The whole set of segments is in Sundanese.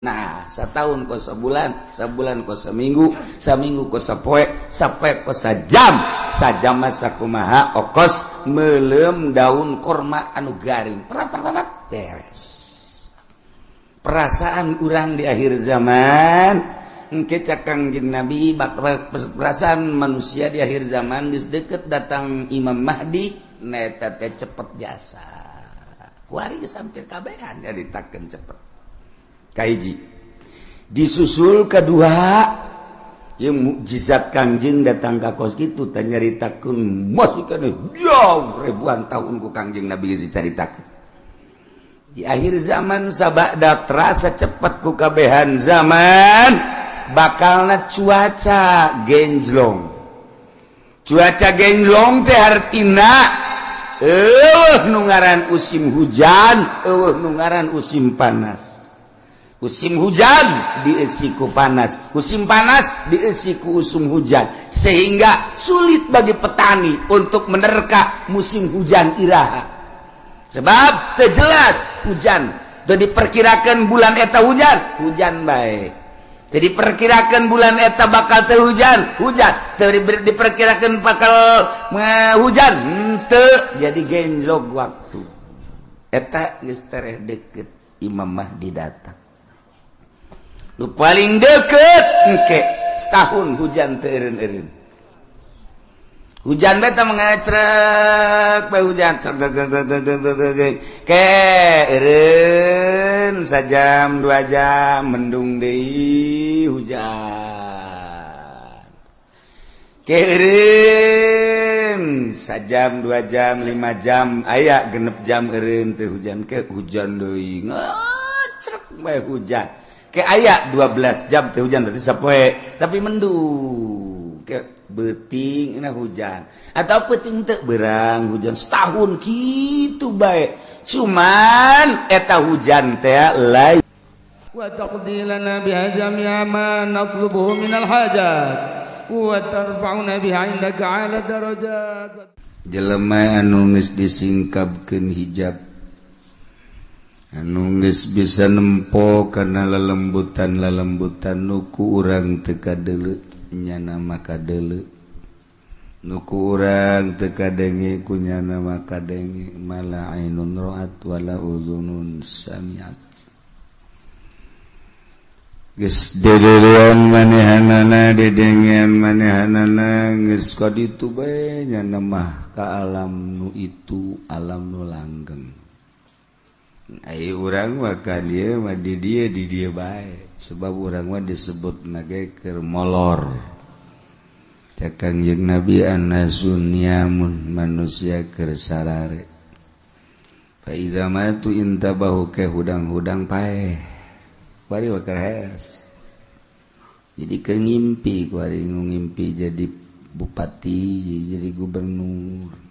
Nah, setahun ko sebulan, sebulan ko seminggu, seminggu ko sapoe, sapoe ko sajam, sajam sakumaha okos melem daun korma anu garing. Perat beres. Perasaan urang di akhir zaman, engke cakang jeung Nabi, perasaan manusia di akhir zaman geus deukeut datang Imam Mahdi, neta teh cepet jasa. Kuari geus hampir kabehan nyaritakeun cepet. Kaiji disusul kedua yang mukjizat Kangjeng datang ka kos kitu teh nyaritakeun masikeun jauh ribuan tahun ku Kangjeng Nabi dicaritakeun di akhir zaman sabada terasa cepat ku kabehan zaman bakalna cuaca genjlong teh artina nu ngaran usim hujan nu ngaran usim panas. Musim hujan diisi ku panas, musim panas diisi ku usum hujan, sehingga sulit bagi petani untuk menerka musim hujan iraha. Sebab terjelas hujan, teu diperkirakan bulan eta hujan baik. Teu diperkirakan bulan eta bakal teu hujan, teu diperkirakan bakal hujan, teu jadi genjlog waktu. Eta geus tereh deukeut Imam Mahdi datang. Nu paling deket engke setahun hujan teu eureun-eureun. Hujan beta mengacrek bae hujan ke eureun sajam 2 jam mendung deui hujan. Ke eureun sajam 2 jam 5 jam aya genep jam eureun teu hujan ke hujan deui ngacrek bae hujan. Ke aya 12 jam teh hujan berarti sapoe tapi mendung ke beuting na hujan atau peuting teu beurang hujan setahun kitu bae cuman eta hujan teh lain wa taqdilana biha jami'a ma natlubuhu minal hajat wa tarfa'una biha indaka 'ala darajat jelema anu geus disingkapkeun hijab anu geus bisa nempo kana lelembutan nuku urang teu kadeuleu nyana maka deuleu nuku urang teu kadenge ku nyana maka denge mala ainun ra'at wala uzunun sami'at geus deuleuan manehanana dedengean manehanana geus ka ditu bae nyana mah ka alam nu itu alam nu langgeng. Ai urang mah ka dieu mah di dieu bae sebab urang mah disebut nage keur molor. Cakang jeung Nabi annasun niamun manusia keur sarare. Fa idza matu intabahu ke hudang-hudang paeh. Bari wakar heas. Jadi keur ngimpi kuari ngimpi jadi bupati, jadi gubernur.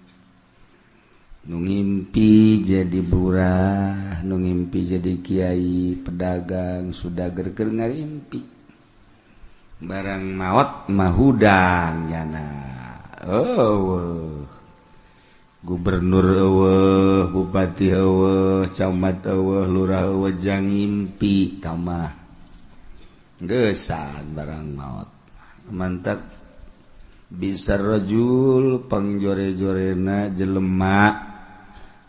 Nu ngimpi jadi lurah, nu ngimpi jadi kiai, pedagang, sudager keur ngarimpi. Barang maot mah hudang nyana. Gubernur eueuh, bupati eueuh, camat eueuh, lurah eueuh jang ngimpi tamah. Geusan barang maot. Mantap bisa rajul pangjore-jorena jelema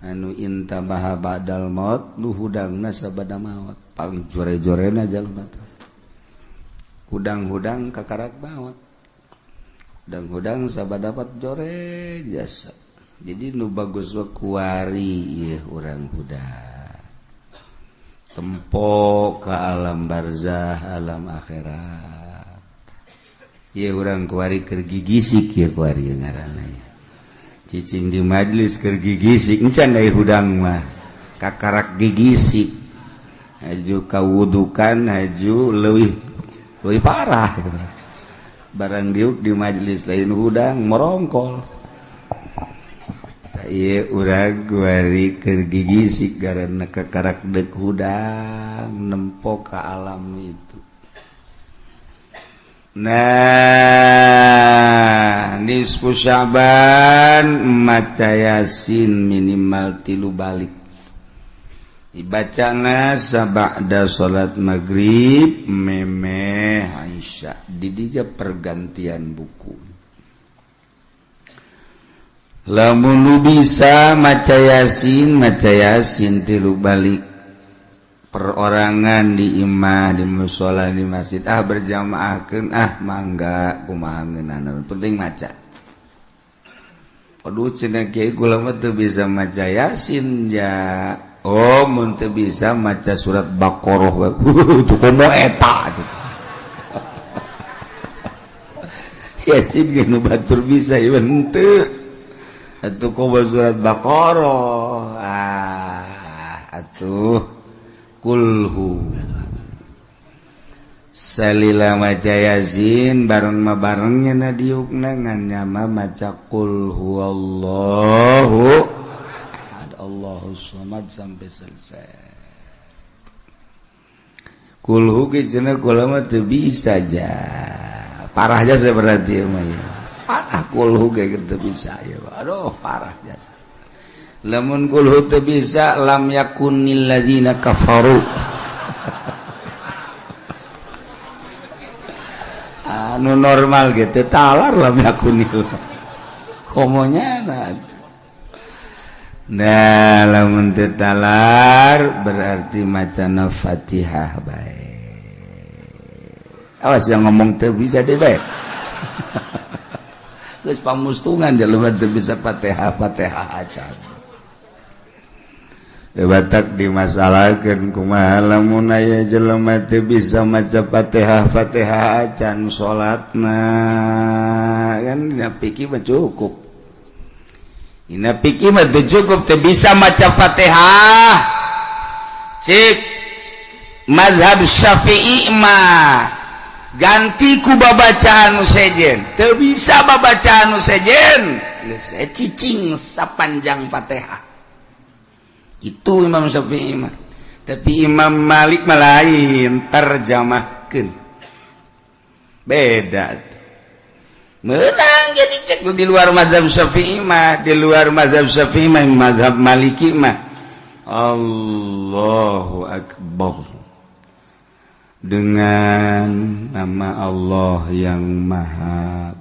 anu intabaha ba'dal maut nu hudangna sabada maut pangjore-jorena jalma teh hudang-hudang kakarak maut hudang-hudang sabada dapat jore jasa jadi nu bagus wa kuari ieu urang hudang tempo ka alam barzah alam akhirat ieu urang kuari keur gigisik ieu kuari ngaranna cicing di majlis keur gigisik encan ai hudang mah kakarak gigisik haju kawudukan haju leuwih parah barang diuk di majlis lain hudang merongkol ieu urang kuari keur gigisik garana kakarak deuk hudang nempo ka alam itu. Nah, nisfu Sya'ban maca Yasin minimal 3 balik. dibacana sabada salat maghrib memeh Aisyah didija pergantian buku lamun bisa maca yasin tilu balik perorangan di imah di mushola di masjid berjamaahkeun mangga kumaha ngeunana penting maca. Aduh cenah kiai kula mah teu bisa maca yasin ya. Oh mun teu bisa maca surat Baqarah we. Tuh komo eta. Yasin ge nu batur bisa ieu henteu. Atuh komo surat Baqarah. Atuh kulhu salila maca yasin bareng na diukna ngan nyama maca qul huwallahu ahad Allahus samad sampai selesai. Kulhu ge cenah kula mah teu bisa aja. Parah aja berarti mah ya. Parah kulhu ge teu bisa ya. Aduh parah jasa. Lamun kulhu teu bisa lam yakunil ladzina kafaru. Anu normal gitu talar lam yakunil. Komonya nah lamun teu talar berarti macana Fatihah bae. Awas yang ngomong teu bisa deh bae. Geus pamustungan jelema teu bisa Fatihah acan. Batak dimasalahkeun kumaha lamun aya jelema teu bisa maca Fatihah acan salatna kan dina fikih mah cukup. Dina fikih mah teu cukup teu bisa maca Fatihah. Cik mazhab Syafi'i mah ganti ku babacaan nu sejen. Teu bisa babacaan nu sejen geus cicing sapanjang Fatihah. Itu Imam Syafi'i mah. Tapi Imam Malik mah lain terjemahkeun. Beda. Menang jadi cek di luar mazhab Syafi'i mah, di luar mazhab Syafi'i mah mazhab Maliki mah Allahu Akbar. Dengan nama Allah yang Maha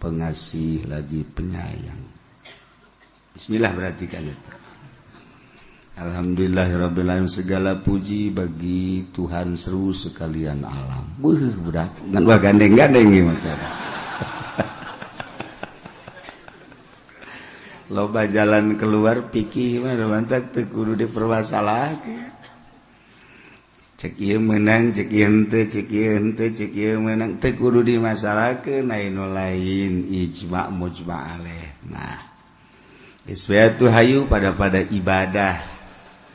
Pengasih lagi Penyayang. Bismillah berarti kan itu. Alhamdulillahirrabbilalamin, segala puji bagi Tuhan seru sekalian alam. Budak ngan wah gandeng-gandeng ieu masalah. Loba jalan keluar pikir mah mantak teu kudu dipermasalahkeun. Cek ieu meunang, cek ieu henteu, cek ieu henteu, cek ieu meunang teu kudu dimasalahkeun aya nu lain ijma' mujma' alaih. Nah, isbatu hayu pada ibadah.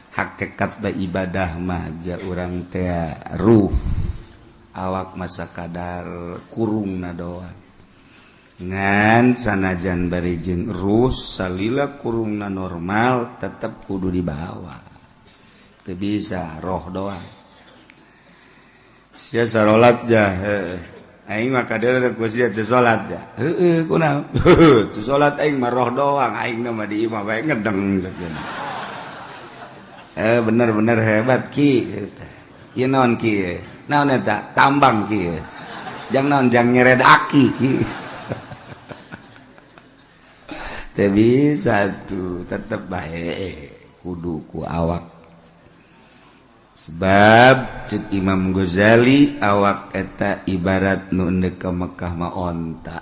Hakikat da ibadah mah ja urang teh ruh awak masa kadar kurungna doang ngan sanajan bari jeung ruh salila kurungna normal tetep kudu dibawa teu bisa roh doang sia salat ja aing mah kadeureuk ku sia teu salat ja heueuh kunaon teu salat aing mah roh doang aing mah di imah bae ngedeng sakeuna. Bener-bener hebat ki. Ieu naon ki? Naon eta? Tambang ki. Jang naon jang nyeret aki ki. Teu bisa tuh, tetep bae kudu ku awak. Sebab cek Imam Ghazali awak eta ibarat nu endeu ka Mekah mah onta.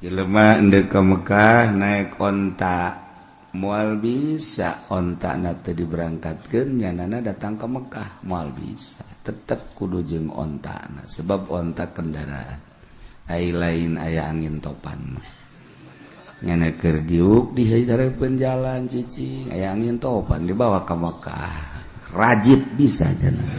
Jelema endeu ka Mekah naik onta. Moal bisa onta na teu diberangkatkeun nyanana datang ke Mekah moal bisa tetep kudu jeung onta na sebab onta kendaraan ai lain aya angin topan mah nyana keur diuk di hareupkeun jalan cicing aya angin topan dibawa ka Mekah rajit bisa cenah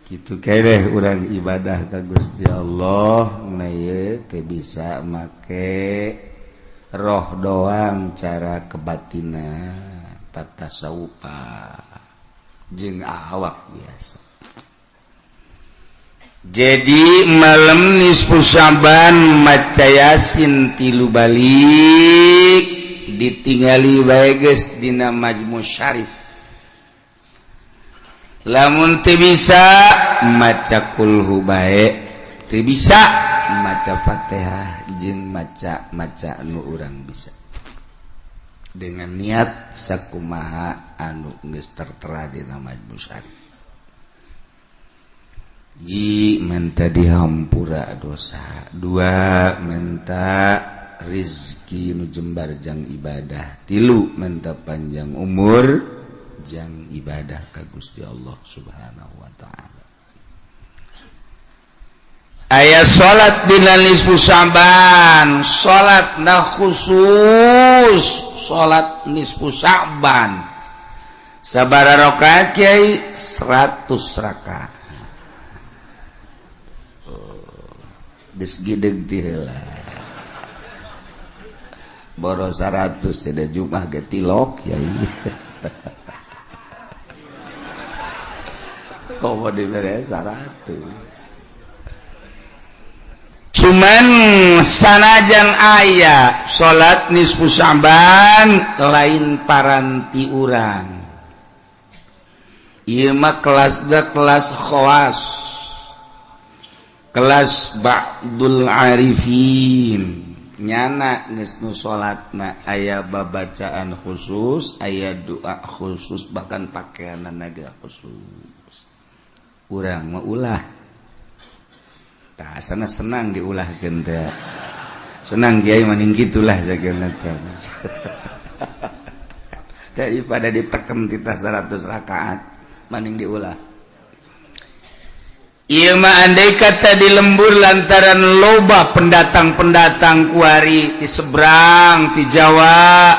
kitu keneh urang ibadah ka Gusti Allah na ieu teu bisa make roh doang cara kebatina tata tasawufa jeung awak biasa. Jadi malam nisfu Syaban maca Yasin 3 balik ditingali bae geus dina Majmu' Syarif. Lamun teu bisa maca kulhu bae, teu bisa maca Fatihah jeung maca anu urang bisa. Dengan niat sakumaha anu geus tertera dina Majmu' Syarif. Ji minta dihampura dosa, dua minta rizki nu jembar jang ibadah, tilu minta panjang umur jang ibadah ka Gusti Allah Subhanahu wa taala. Aya salat dina nisfu Sya'ban, salatna khusus salat nisfu Sya'ban. Sabaraha rakaat kiai? 100 rakaat. Geus gideg ti heula. Boro 100 ada Jumat ge tilok yai. Komo dibere 100. Cuman sanajan aya salat nisfu Sya'ban lain paranti urang. Ieu mah kelas khawas. Kelas ba'dul arifin nyana geus nu salatna aya babacaan khusus, aya doa khusus, bahkan pakaianna ge khusus. Urang mah ulah tah asana senang diulahkeun teh. Senang kiai maning kitulah sakeuna teh. Daripada diteken titah 100 rakaat maning diulah. Ieu mah andai kata di lembur lantaran loba pendatang-pendatang kuari di seberang di Jawa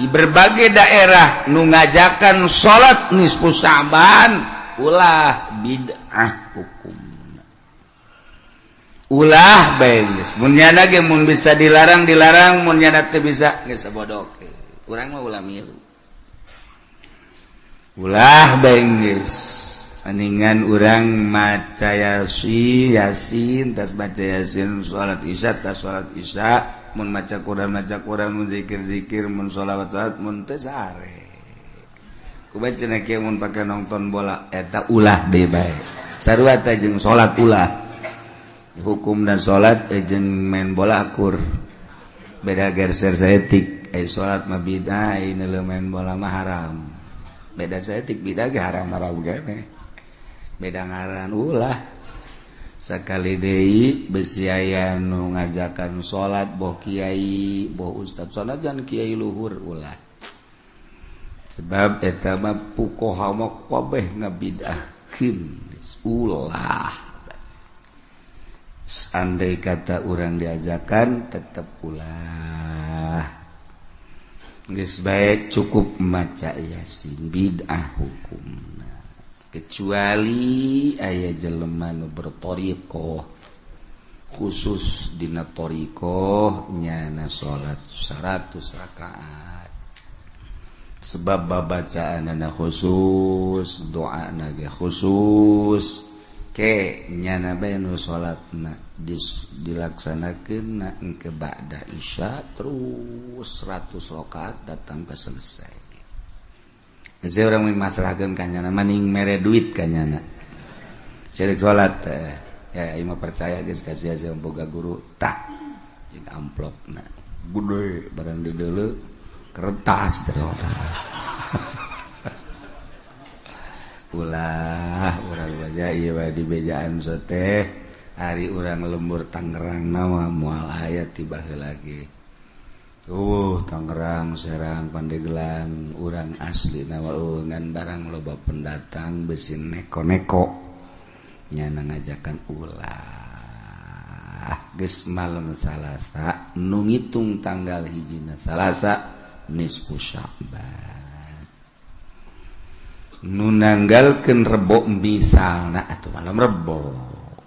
di berbagai daerah nu ngajakan salat nisfu Sya'ban ulah bid'ah hukumna. Ulah bae geus mun nyana ge mun bisa dilarang mun nyana teu bisa geus sabodoke. Urang mah ulah milu. Ulah bae geus aningan urang maca yasin tas baca yasin salat isya tas salat isya mun maca Quran mun zikir mun sholawat mun teu sare kubacana kieu mun pake nonton bola eta ulah deui bae sarua teh jeung salat ulah hukumna salat jeung main bola akur beda gerser saeutik ai salat mah bid'ah ai main bola mah haram beda saeutik bid'ah ge haram-haram gane beda ngaran ulah sakali deui besi aya nu ngajakan salat boh kiai boh ustad sanajan kiai luhur ulah sebab eta mah fuqaha mah kabeh ngabid'ahkeun ulah andai kata urang diajakan tetep ulah geus bae cukup maca yasin bid'ah hukum kecuali aya jelema nu berthariqah khusus dina thariqah nyana salat 100 rakaat sebab babacaanna khusus doana ge khusus ke nyana bae nu salatna dilaksanakeun engke ba'da isya terus 100 rakaat datang ke selesai. Saya orang masalahkan kanyana maning mere duit kanyana cari sholat ya ima percaya guys kasih aja boga guru tak jeung amplop na gede barang di dulu kertas terus ulah urang baca ieu di bejaan teh hari urang lembur Tangerang nama moal aya tiba lagi. Tangerang, Serang, Pandeglang, urang asli nawaungan barang loba pendatang besin neko-neko nyana ngajakan ulah geus malam Salasa nu ngitung tanggal hijina Salasa nisfu Sya'ban nu nanggalkeun Rebo misalna atuh malam Rebo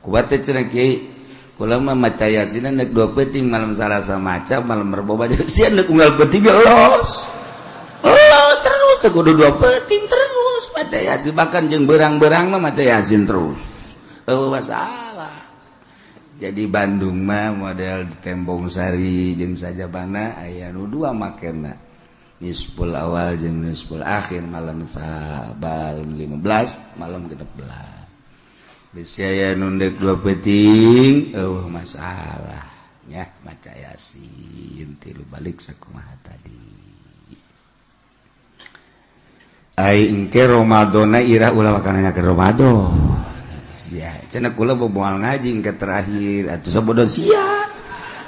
kubat teh cenah kiai kula mah maca yasin nek 2 peuting malam Salasa maca malam Rebo baca sian nek unggal peuting los terus teh kudu 2 peuting terus maca yasin bahkan jeung beurang-beurang mah maca yasin terus masalah jadi Bandung mah model di Tembong Sari jeung Sajabana aya nu dua makena nisful awal jeung nisful akhir malam sabal 15 malam 16 geus aya nu dek 2 peuting masalah nya maca Yasin tilu balik sakumaha tadi ai engke Ramadana ira ulah makananya ke Ramadan sia cenah kula boboal ngaji ke terakhir atuh sabodo sia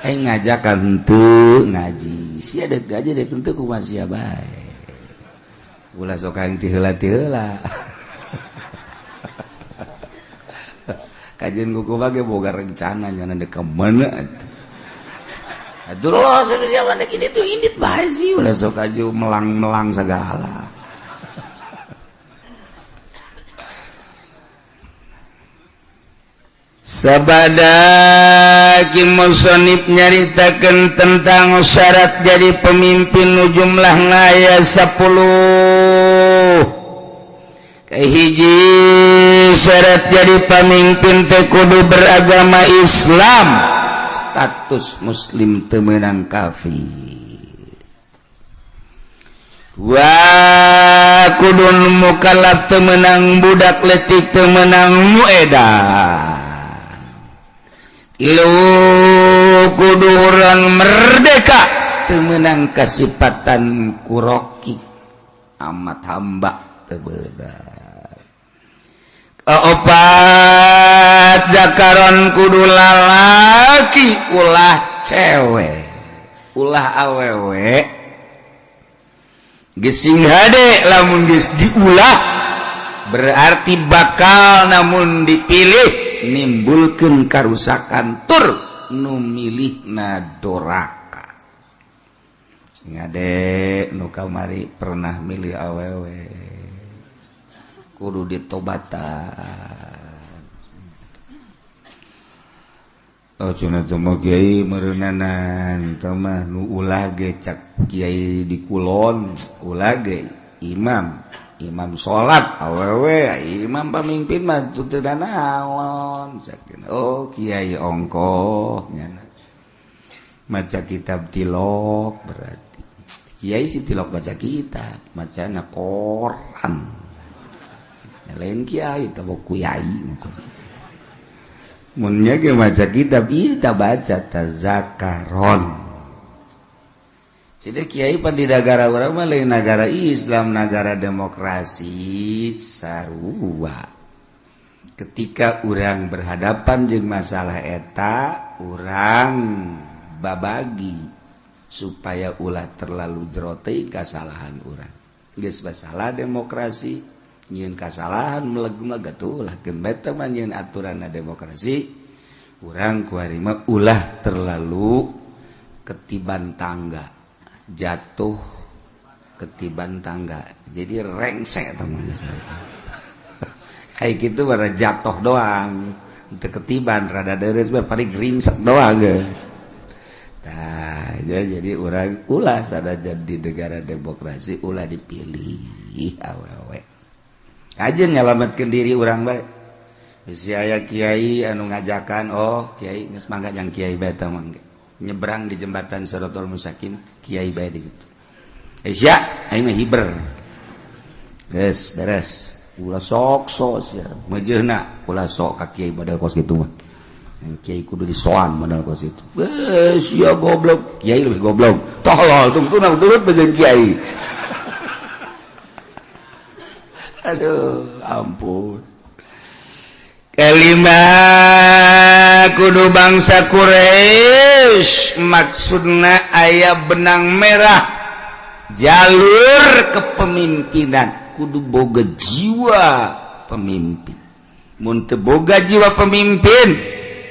aing ngajakan henteu ngaji sia deuk gaji deuk henteu kumaha sia bae ulah sok aing ti heula kajian kuku bage boga rencana nyana deuk ka mana atuh lo siapa nek itu indit bae sih ulah sok aju melang-melang segala sabada ki musannif nyaritakeun tentang syarat jadi pemimpin nu jumlahna aya 10 kahiji syarat jadi pemimpin teh kudu beragama Islam status muslim teu meunang kafir wa kudun mukallaf teu meunang budak leutik teu meunang muedan ilu kudu urang merdeka teu meunang kasipatan kuroki amat hamba teu beunang opat zakaron kudu lalaki ulah cewek ulah awewe geus sing hade lamun geus diulah berarti bakal namun dipilih nimbulkeun karusakan tur nu milihna doraka sing ade nu kamari pernah milih awewe kudu ditobatan oh cenah teh mah kiai meureunanan teh mah nu ulah ge cak kiai di kulon ulah ge imam sholat awewe imam pamimpin mah teu naon sakeun oh kiai ongkoh nyana maca kitab tilok berarti kiai si tilok baca kitab macana Quran lain kiai teh kuyai mun nya ge maca kitab ieu tah baca tazakaron jadi kiai pan di negara urang mah lain negara Islam, negara demokrasi sarua. Ketika urang berhadapan jeung masalah eta, urang babagi supaya ulah terlalu jero teuing kasalahan urang. Geus masalah demokrasi, nyieun kasalahan meleg-meleg atuh ulah keun bae teh mah nyieun aturanna demokrasi. Urang kuari mah ulah terlalu ketiban tangga. Jatuh ketiban tangga jadi rengsek teman kayak gitu baru jatuh doang untuk ketiban rada deres paling ringsek doang guys nah jadi orang ulah sada jadi negara demokrasi ulah dipilih awewe aja nyelamatkan diri orang baik saya kiai anu ngajakan oh kiai geus mangga yang kiai bae teh mangga nyebrang di jembatan Siratul Mustaqim kiai bae gitu Isya aing mah hiber geus beres ulah sok sia mejeuna ulah sok ka kiai model kos kitu mah kiai kudu disoan model kos itu sia goblok kiai lebih goblok tolol tungtuna turut bejeun kiai aduh ampun kelima kudu bangsa Quraisy maksudna aya benang merah jalur kepemimpinan kudu boga jiwa pemimpin mun teu boga jiwa pemimpin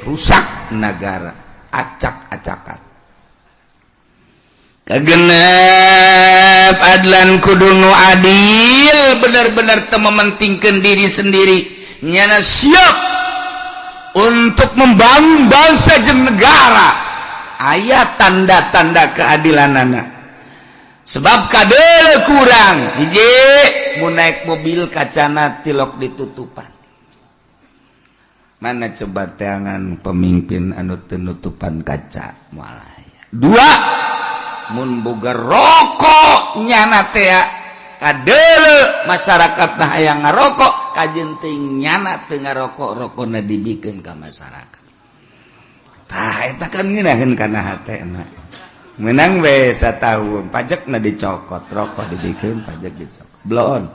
rusak negara acak-acakan kagenep adlan kudu nu adil bener-bener teu mementingkeun diri sendiri nyana siap untuk membangun bangsa jeung negara aya tanda-tanda keadilanana sebab kadele kurang hiji mun naik mobil kacana tilok ditutupan Mana coba tangan pemimpin anu tenutupan kaca malaya. 2 mun boga rokok nyana teh kadeuleu masyarakat nah hayang ngarokok kajen teuing nyana teu ngarokok rokona dibikeun ka masyarakat. Tah eta kan ngeunaheun kana hatena. Menang we satahun pajakna dicokot rokok dibikeun pajak dicokot. Bloon.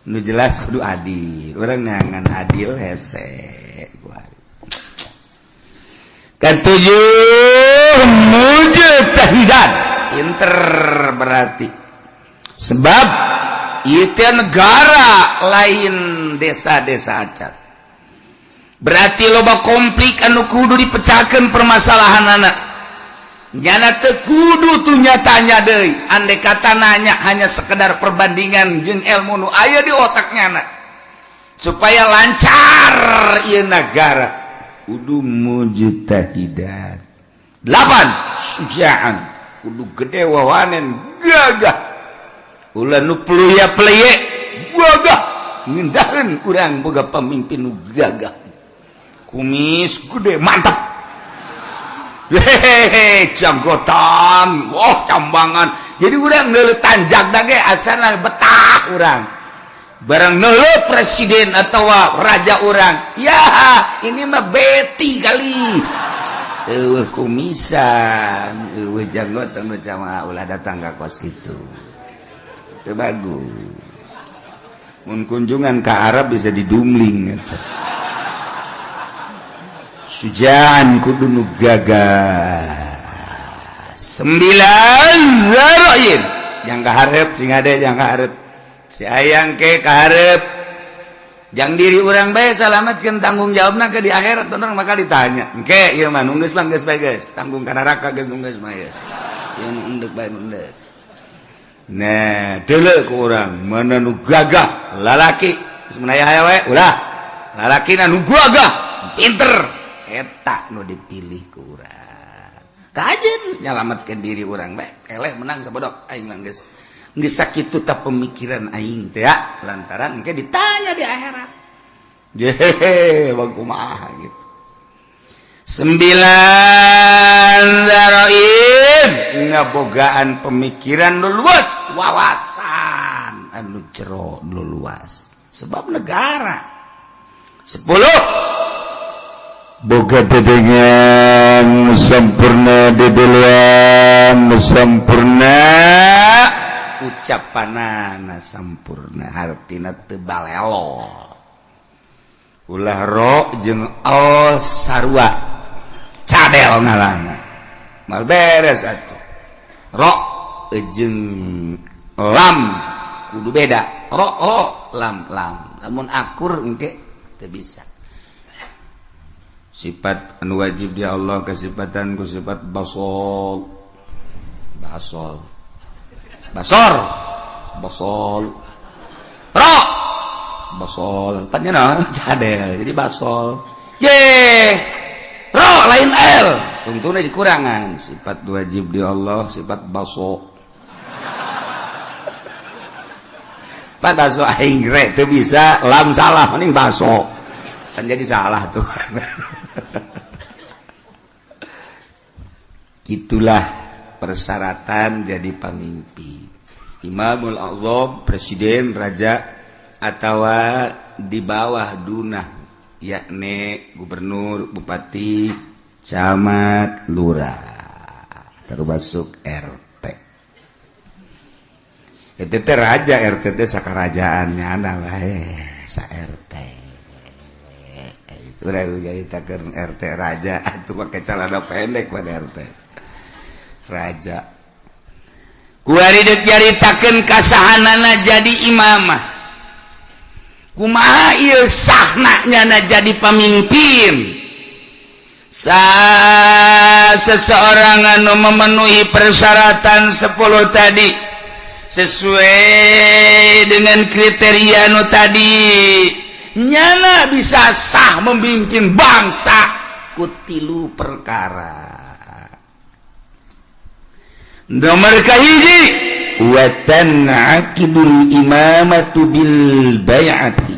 Nu jelas kudu adil. Urang nyangan adil hese. Ketujuh mujtahidan. Pinter berarti. Sebab itu negara lain desa-desa acat. Berarti loba konflik anu kudu dipecahkeun permasalahan anak. Nyana teu kudu tuh nyatanya deui. Andai kata nanya hanya sekedar perbandingan jeung ilmu nu aya di otaknya na. Supaya lancar ieu negara kudu mujtahidan. 8 sujaan kudu gede wawanen gagah. Ulah nu pelya-pelye gagah ngindaheun urang boga pamimpin nu gagah. Kumis gede mantap. Hehehe, janggotan, cambangan. Jadi urang neuleuh tanjagna ge asana betah urang. Barang neuleuh presiden atau raja urang, ya ini mah beti kali. Eueuh kumisan, eueuh janggotan nu cama ulah datang ka kos kitu. Teu bagus. Mun kunjungan ka Arab bisa didumling eta. Sujaan kudu nu gagah. 9 zaroin yang kaharep sing ade yang kaharep si ayang ke kaharep jang diri urang bae salametkeun tanggung jawabna ke di akhirat urang maka ditanya engke ieu mah nunggeus mah geus bae geus tanggung ka neraka geus nunggeus mah geus ieu nu endek bae endek. Nah deuleu ku urang mana nu gagah lalaki geus menaya hae wae ulah lalakina nu gagah pinter eta nu dipilih ku urang. Kajen nyalametkeun diri urang bae. Eleh menang sabodok aing mah geus sakitu ta pemikiran aing teh ya lantaran engke ditanya di akhirat. Jehe bang kumaha gitu. 9 zaroin ngabogaan pemikiran nu luas, wawasan anu jero nu luas. Sebab negara. 10 boga dedengan sempurna dedeluan sempurna ucapanana sempurna hartina teu balelo ulah ro jeung al sarua cadel nalana mal beres atuh ro jeung lam kudu beda ro lam lamun akur engke teu bisa. Sifat anu wajib dia Allah kesifatan ku sifat basol ro basol panjana cadel jadi basol ro lain l tungtuna dikurangan sifat wajib dia Allah sifat baso pan baso aing re teu bisa lam salah mending baso kan jadi salah tuh. Itulah persyaratan jadi pemimpin. Imamul Azam, presiden, raja, atau di bawah dunah, yakni gubernur, bupati, camat, lurah, termasuk RT. Itu teh raja RT teh sakarajaannya anak sa RT. Udah jadi takkan RT raja atau pakai celana pendek pada RT raja kuari dek jaritakeun kasahanana jadi imamah kumaha ieu sahna nyana jadi pemimpin seseorang anu memenuhi persyaratan 10 tadi sesuai dengan kriteria anu tadi nyana bisa sah memimpin bangsa kutilu perkara. Nomor kahiji wa tan'aqidul imamatu bil bai'ati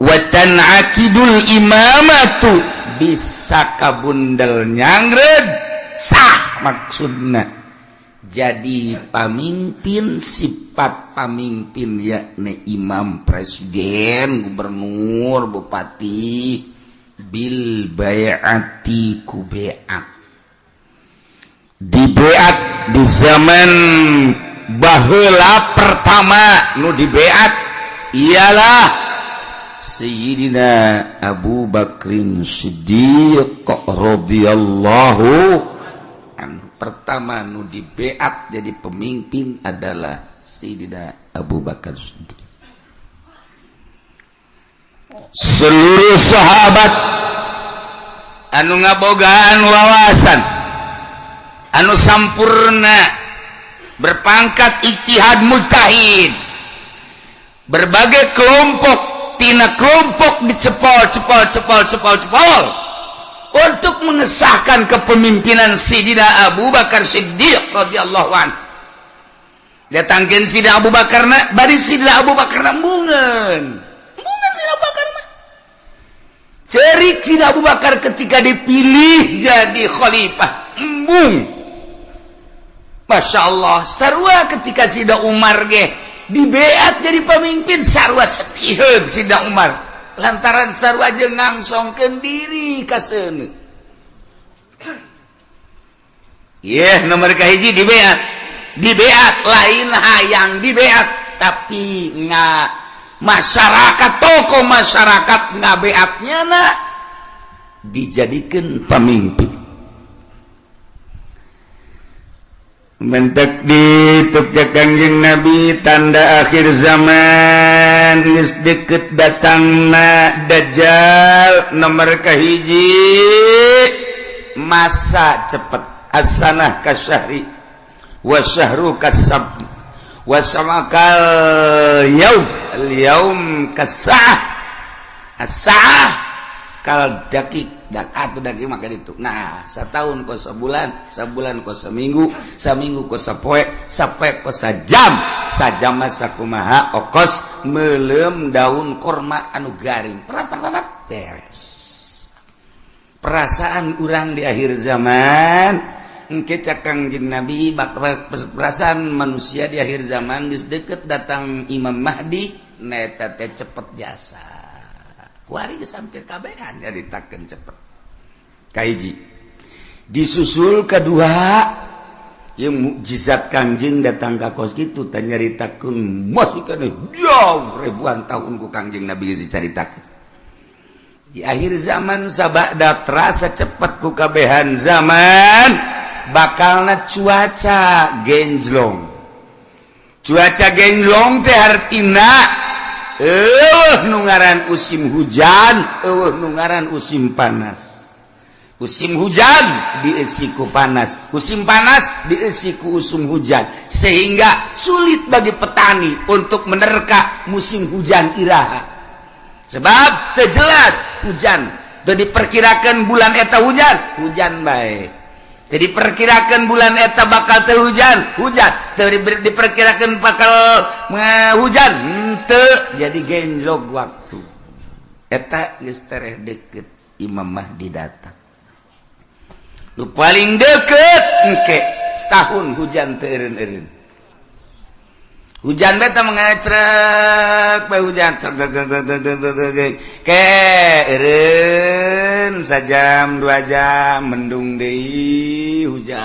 wa dan akidul imamatu bisa kabundel nyangred sah maksudna jadi pamimpin sifat pamimpin yakni imam presiden gubernur bupati bil bai'ati ku bai'at di bai'at di zaman baheula pertama nu di bai'at ialah Sayyidina Abu Bakrin Siddiq radhiyallahu anhu. Pertama nu di beat jadi pemimpin adalah Sayyidina Abu Bakar Siddiq. Seluruh sahabat anu ngabogaan wawasan anu sampurna berpangkat ijtihad mujtahid berbagai kelompok tina kelompok dicepol untuk mengesahkan kepemimpinan Sayyidina Abu Bakar Siddiq radhiyallahu anhu. Datangkeun Sayyidina Abu Bakar bari Sayyidina Abu Bakar mungeun Sayyidina Abu Bakar mah. Cerik Sayyidina Abu Bakar ketika dipilih jadi khalifah embung. Masya Allah, sarua ketika Sayyidina Umar ge dibeat jadi pemimpin sarua sediheuh Sayyidina Umar lantaran sarua jeung ngangsongkeun diri ka seuneu. Nomor kahiji dibeat lain hayang dibeat tapi masyarakat tokoh masyarakat ngabeatnya dijadikan pemimpin. Mentek dituk Kangjeng Nabi tanda akhir zaman geus deukeut datangna dajjal. Nomor kahiji masa cepet as-sanah kasyahri wa syahru kasab wa samakal yaum kasah as-saah kal dakik atau daging makan itu. Nah, setahun ko sebulan, sebulan ko seminggu, seminggu ko sapoe, sapoe ko sajam, sajam masa kumaha okos melem daun korma anu garing. Perat beres. Perasaan urang di akhir zaman, engke Kangjeng Nabi perasaan manusia di akhir zaman geus deukeut datang Imam Mahdi, neta teh cepet jasa. Kuari geus hampir kabehan nyaritakeun cepet. Kahiji. Disusul kedua yang mukjizat Kangjeng datang ka kos kitu teh nyaritakeun masih kana jauh ribuan tahun ku Kangjeng Nabi geus dicaritakeun. Di akhir zaman sabada terasa cepet ku kabehan zaman bakalna cuaca genjlong. Cuaca genjlong teh artina nu ngaran usim hujan, nu ngaran usim panas. Usim hujan diisi ku panas, usim panas diisi ku usum hujan, sehingga sulit bagi petani untuk menerka musim hujan iraha. Sebab terjelas hujan, teu diperkirakan bulan eta hujan bae. Teu diperkirakan bulan eta bakal teu hujan, teu diperkirakan bakal hujan, teu jadi genjlog waktu. Eta geus tereh deukeut Imam Mahdi datang. Nu paling deket engke setahun hujan teu eureun-eureun. Hujan beta mengecrek bae hujan ke eureun sajam 2 jam mendung deui hujan.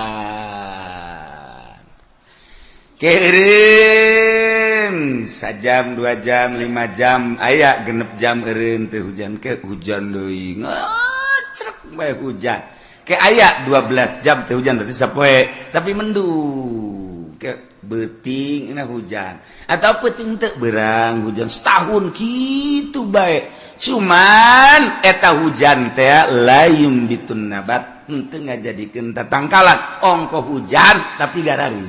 Ke eureun sajam 2 jam 5 jam aya genep jam eureun teh hujan ke hujan deui ngecrek bae hujan. Ke aya 12 jam teh hujan berarti sapoe tapi mendung ke beuting ina hujan atau peuting teu beurang hujan setahun kitu bae cuman eta hujan teh layum bitun nabat henteu ngajadikeun tatangkalan ongko hujan tapi garari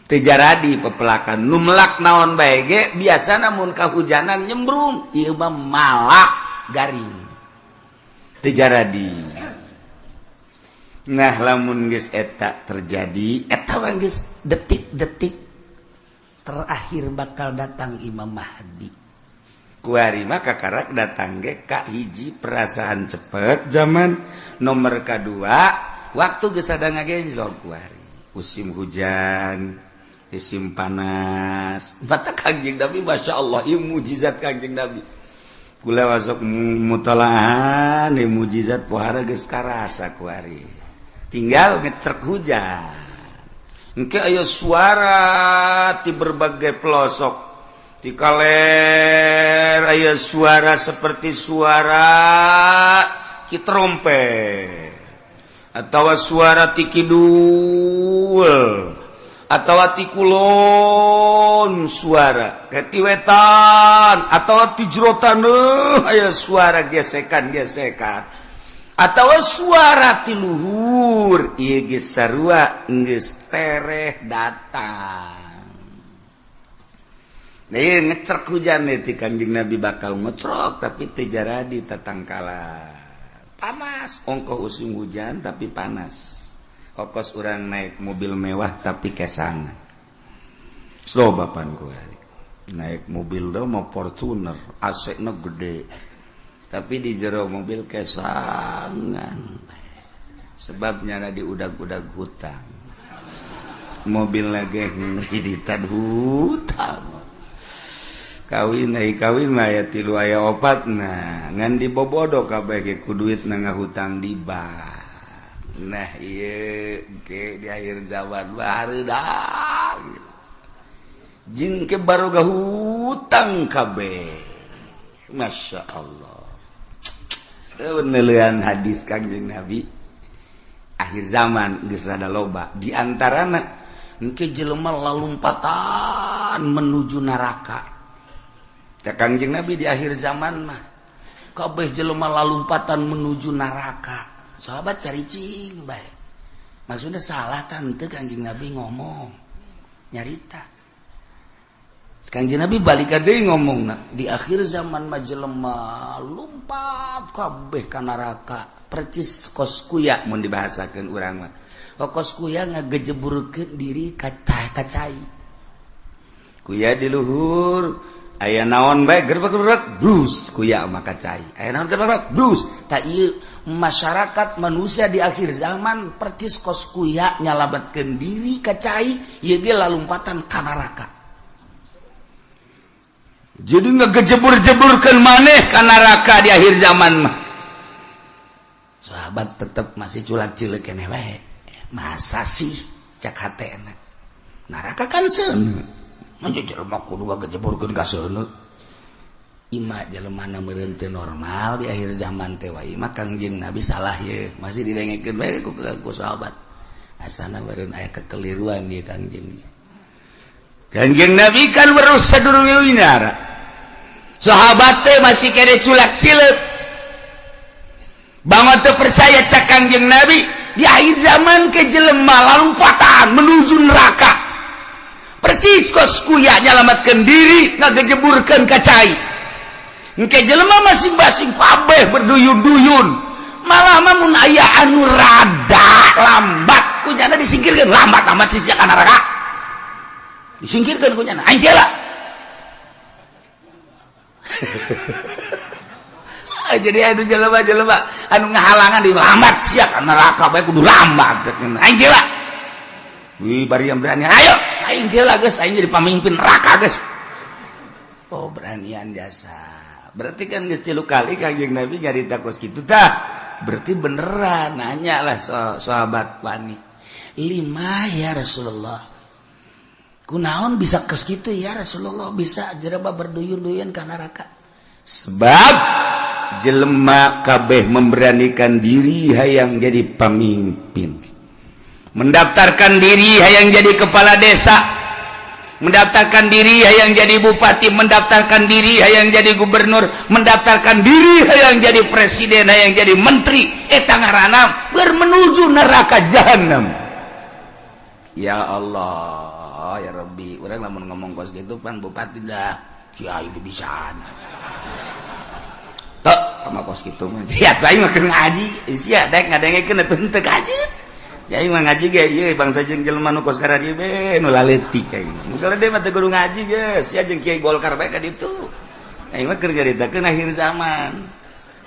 teu jaradi pepelakan nu melak naon bae ge biasana mun kahujanan nyembrung ieu mah malak garing teu jaradi. Nah lamun geus eta terjadi eta geus detik-detik terakhir bakal datang Imam Mahdi. kuari maka karak datang ge ka hiji perasaan cepet zaman nomor kedua waktu geus sada ngagejlog kuari musim hujan musim panas mata Kangjeng Nabi Masya Allah ieu mujizat Kangjeng Nabi kula wasok mutalaah ni mujizat pohara geus karasa kuari tinggal ngecerk hujan engke aya suara di berbagai pelosok di kaler aya suara seperti suara ki trompet atau suara ti kidul atau ti kulon suara ti wetan atau ti jerotan aya suara gesekan-gesekan atau suara ti luhur ieu ge sarua geus tereh datang. Nih ngecerk hujan nih ti Kangjeng Nabi bakal ngecrok tapi teu jaradi tatangkala panas ongkoh musim hujan tapi panas kokos urang naik mobil mewah tapi kesangan slow bapan gue naik mobil do mau Fortuner AC-na gede tapi di jero mobil kesangan sebabnya di udag-udag hutang mobil lagi ngiriditan hutang kawin mah ya tilu aya opatna ngan dibobodo kabeh ge ku duitna ngahutang di bank nah ieu ge di akhir zaman barudak jing ke baroga hutang kabeh Masya Allah peneleuan hadis Kangjeng Nabi akhir zaman geus rada loba di antarana engke jelema lalumpatan menuju neraka. Kangjeng Nabi di akhir zaman mah kabeh jelema lalumpatan menuju neraka. Sahabat caricing bae. Maksudnya salah tante Kangjeng Nabi ngomong nyarita. Kangjeng Nabi balik deui ngomongna di akhir zaman mah jelema lumpat kabeh ka neraka. Percis kos kuya mun dibahasakeun urang mah. Kos kuya ngagejeburkeun diri ka cai. Kuya di luhur aya naon bae gerbek-gerbek blus kuya maka cai aya naon gerbek blus ta ieu masyarakat manusia di akhir zaman percis kos kuya nyalabatkeun diri ka cai ieu ge lalumpatan ka neraka jadi ngagejebur-jeburkeun maneh ka neraka di akhir zaman mah sahabat tetep masih culak-cileuk keneh wae masa sih cak hatena neraka kan seuneu manjur jelema kudu ngagejeburkeun ka seuneu. Ima jelemana meureun teu normal di akhir zaman teh wae mah Kangjeng Nabi salah ye, masih didengekeun bae ku sahabat. Asana meureun aya kekeliruan ieu Kangjeng. Kangjeng Nabi kan weruh sadurunge winara. Sahabat teh masih kene culak-cileuk. Bangun teu percaya cak Kangjeng Nabi di akhir zaman ke jelema lalumpatan menuju neraka. Percis kos kuya nyalamatkeun diri ngagejeburkeun ka cai engke jelema masing-masing kabeh berduyun-duyun malah mah mun aya anu rada lambat kunyana disingkirkeun lambat amat sih ka neraka disingkirkeun kunyana aing teh lah jadi anu jelema-jelema anu ngahalangan di lambat sia ka neraka bae kudu lambat aing teh lah wih bari yang berani ayo aing teh lah geus aing jadi pamimpin neraka geus oh beranian jasa berarti kan geus 3 kali Kangjeng Nabi nyarita kos kitu tah berarti beneran nanya lah sahabat wani 5 ya Rasulullah kunaon bisa kos kitu ya Rasulullah bisa jereba berduyun-duyun ka neraka sebab jelema kabeh memberanikan diri hayang jadi pamimpin mendaftarkan diri hayang jadi kepala desa mendaftarkan diri hayang jadi bupati mendaftarkan diri hayang jadi gubernur mendaftarkan diri hayang jadi presiden hayang jadi menteri eta ngaranna bermenuju neraka jahanam ya Allah ya Rabbi urang lamun ngomong kos gitu pan bupati dah kiai bisaan tok sama kos kitu mah sia aing mah keur ngaji sia dek ngadengekeun teu teu kaji ya mah ngaji ge ieu bangsa jeung jelema nu kos ka radio be nu laleutik kayak muga de mah teu kudu ngaji geus ya jeung Kiai Golkar bae ka ditu Kerjaritakan akhir zaman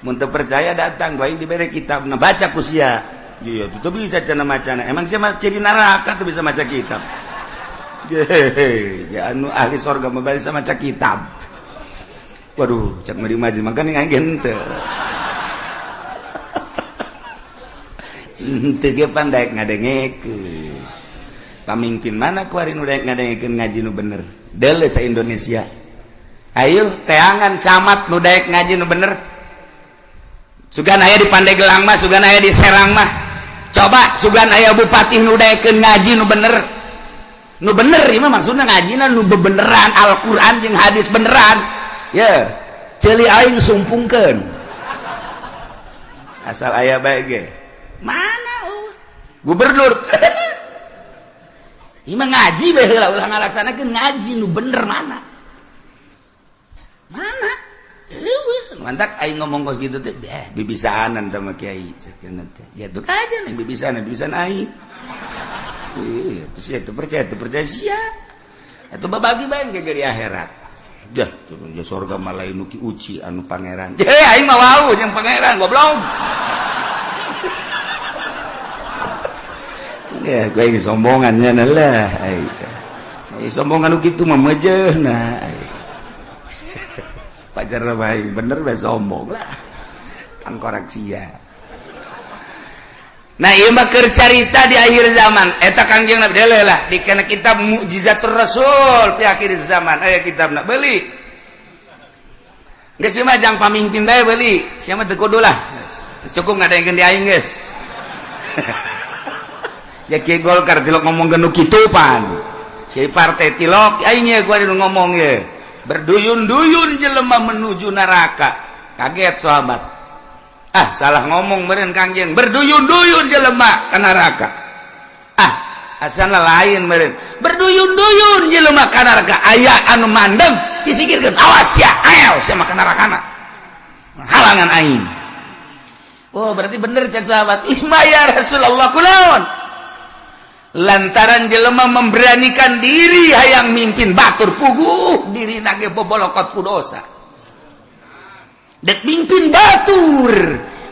muntah percaya datang baik diberi kitab nah baca kusia iya itu bisa cina macana emang siapa jadi neraka tuh bisa maca kitab ya anu ahli sorga membalik sama maca kitab waduh cak meri maju makanya ngagen teu teu ge pandai ngadengekeun pamimpin mana kuari nu daek ngadengekeun ngaji nu bener deuleu sa Indonesia ayo teangan camat nu daek ngaji nu bener sugan aya di Pandeglang mah sugan aya di Serang mah coba sugan aya bupati nu daekeun ngaji nu bener ieu mah maksudna ngajina nu bebeneran Al-Qur'an jeung hadis beneran ya ceuli aing sumpungkeun asal aya bae ge mana gubernur ieu mah ngaji bae heula ulah ngalaksanakeun ngaji nu bener mana mantap aing ngomong kos gitu teh bibisaanan sama kiai sakeuna teh ya tuh aja nih bibisaan aing itu percaya sia atuh babagi bae ge di akhirat dah ya surga mah lain nu ki uci anu pangeran aing mah wau jeung pangeran goblok ya gue sombongannya lah sombongan nu kitu mah meujeuhna pajar baik bener bae sombong lah tangkorak sia nah ieu mah keur carita di akhir zaman eta Kangjeng Nabi deuleu lah dikana kitab Mukjizatur Rasul di akhir zaman aya kitabna beuli geus mah jang pamimpin bae beuli sia mah teu kudu lah cukup ngadaengkeun di aing geus ya Kiai Golkar tilok ngomong nu kitu pan Kiai partai tilok aing ye gua ngomong ye berduyun-duyun jelema menuju neraka kaget sahabat salah ngomong meureun Kangjeng berduyun-duyun jelema ka neraka asana lain meureun berduyun-duyun jelema ka neraka aya anu mandeg disikirkeun awas ya ayo sama ka nerakana halangan aing oh berarti bener cek sahabat lima ya Rasulullah kunaon lantaran jelema memberanikan diri hayang mimpin batur puguh diri nage bobolokot ku dosa dek mimpin batur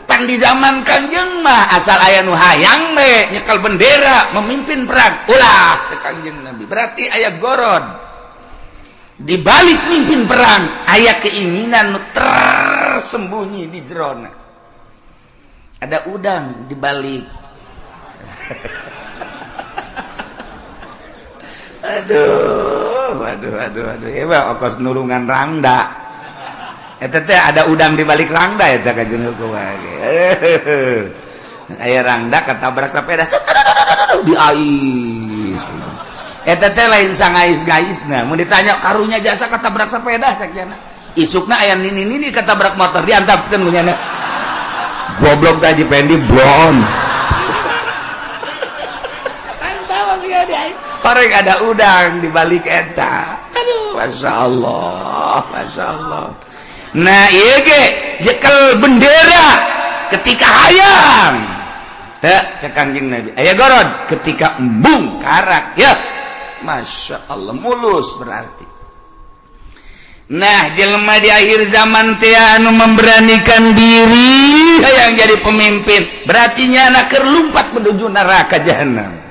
pan di zaman Kangjeng mah asal aya nu hayang we nyekel bendera memimpin perang ulah cek Kangjeng Nabi berarti aya gorod di balik mimpin perang aya keinginan nu tersembunyi di jerona ada udang di balik aduh ya ongkos nulungan rangda eta teh ada udang di balik rangda eta ka jeung hukum aya rangda katabrak sapeda di ais eta teh lain sangais-gaisna mun ditanya karunya jasa katabrak sapeda cak cenah isukna aya nini katabrak motor diantapkeun ku nya goblok tadi pendi blon korek ada udang di balik eta aduh masya Allah nah iya ge jekel bendera ketika hayang teh cek Kangjeng Nabi aya gorod ketika embung karak ya masya Allah mulus berarti nah jelema di akhir zaman teh anu memberanikan diri hayang jadi pemimpin berarti nyana keur lumpat menuju neraka jahanam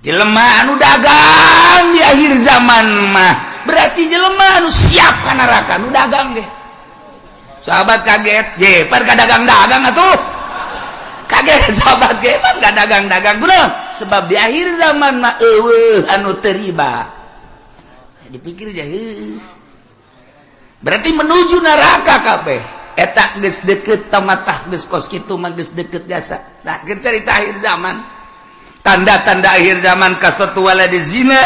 jelema anu dagang di akhir zaman mah berarti jelema anu siap ka neraka anu dagang deh sahabat kaget je pan ka dagang-dagang atuh kaget sahabat ge pan ka dagang-dagang kunaon sebab di akhir zaman mah eueuh anu teu riba dipikir jah berarti menuju neraka kabeh eta geus deukeut tamatah geus kos kitu mah geus deukeut jasa nah keur cerita akhir zaman tanda-tanda akhir zaman kasatu waladi zina